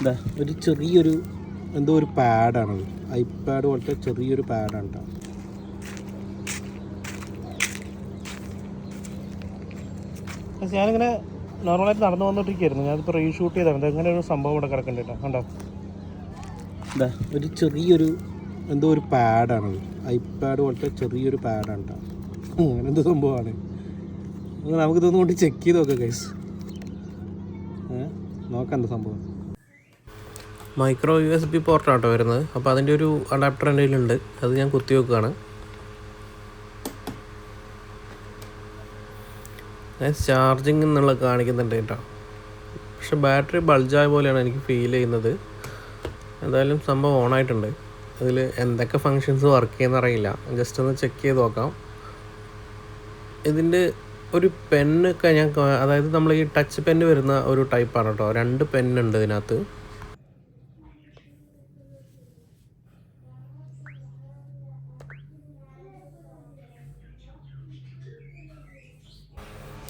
എന്താ ഒരു ചെറിയൊരു എന്തോ ഒരു പാഡാണത്. ഐപാഡ് പോലത്തെ ചെറിയൊരു പാഡാണ് കേട്ടോ. ഞാനിങ്ങനെ നോർമലായിട്ട് നടന്നു വന്നിട്ടിരിക്കുകയായിരുന്നു. ഞാനിപ്പോൾ റീഷൂട്ട് ചെയ്താണ്. എങ്ങനെ ഒരു സംഭവം ഇവിടെ കിടക്കുന്നുണ്ട് കേട്ടോ. കണ്ടോ, എന്താ ഒരു ചെറിയൊരു എന്തോ ഒരു പാഡാണത്. ഐപാഡ് പോലത്തെ ചെറിയൊരു പാഡാണ് കേട്ടോ. അങ്ങനെ എന്തോ സംഭവമാണ്. നമുക്കിതൊന്നും കൊണ്ട് ചെക്ക് ചെയ്ത് നോക്കാം ഗൈസ്. നോക്കാം എന്താ സംഭവം. മൈക്രോ USB പോർട്ടാട്ടോ വരുന്നത്. അപ്പോൾ അതിൻ്റെ ഒരു അഡാപ്റ്റർ എൻ്റെ കയ്യിലുണ്ട്. അത് ഞാൻ കുത്തി വെക്കുകയാണ്. ചാർജിങ് എന്നുള്ള കാണിക്കുന്നുണ്ട് കേട്ടോ. പക്ഷെ ബാറ്ററി ബൾജായ പോലെയാണ് എനിക്ക് ഫീൽ ചെയ്യുന്നത്. എന്തായാലും സംഭവം ഓണായിട്ടുണ്ട്. അതിൽ എന്തൊക്കെ ഫങ്ഷൻസ് വർക്ക് ചെയ്യുന്നറിയില്ല. ജസ്റ്റ് ഒന്ന് ചെക്ക് ചെയ്ത് നോക്കാം. ഇതിൻ്റെ ഒരു പെന്നൊക്കെ അതായത് നമ്മൾ ഈ ടച്ച് പെന്ന് വരുന്ന ഒരു ടൈപ്പാണ് കേട്ടോ. 2 പെന്നുണ്ട് ഇതിനകത്ത്.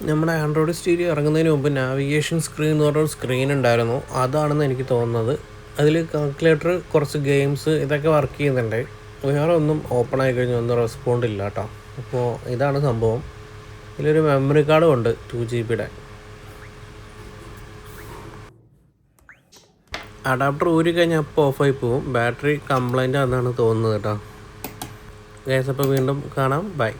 നമ്മുടെ ആൻഡ്രോയിഡ് സ്റ്റീരിയോ ഇറങ്ങുന്നതിന് മുമ്പ് നാവിഗേഷൻ സ്ക്രീൻ എന്ന് പറഞ്ഞൊരു സ്ക്രീൻ ഉണ്ടായിരുന്നു. അതാണെന്ന് എനിക്ക് തോന്നുന്നത്. അതിൽ കാൽക്കുലേറ്റർ, കുറച്ച് ഗെയിംസ് ഇതൊക്കെ വർക്ക് ചെയ്യുന്നുണ്ട്. വേറെ ഒന്നും ഓപ്പൺ ആയി കഴിഞ്ഞാൽ ഒന്നും റെസ്പോണ്ട് ഇല്ല കേട്ടോ. അപ്പോൾ ഇതാണ് സംഭവം. ഇതിലൊരു മെമ്മറി കാർഡും ഉണ്ട് 2 GB. അഡാപ്റ്റർ ഊരി കഴിഞ്ഞാൽ അപ്പോൾ ഓഫായി പോവും. ബാറ്ററി കംപ്ലൈൻ്റ് ആണെന്നാണ് തോന്നുന്നത് കേട്ടോ. ഗൈസ്, അപ്പോൾ വീണ്ടും കാണാം. ബൈ.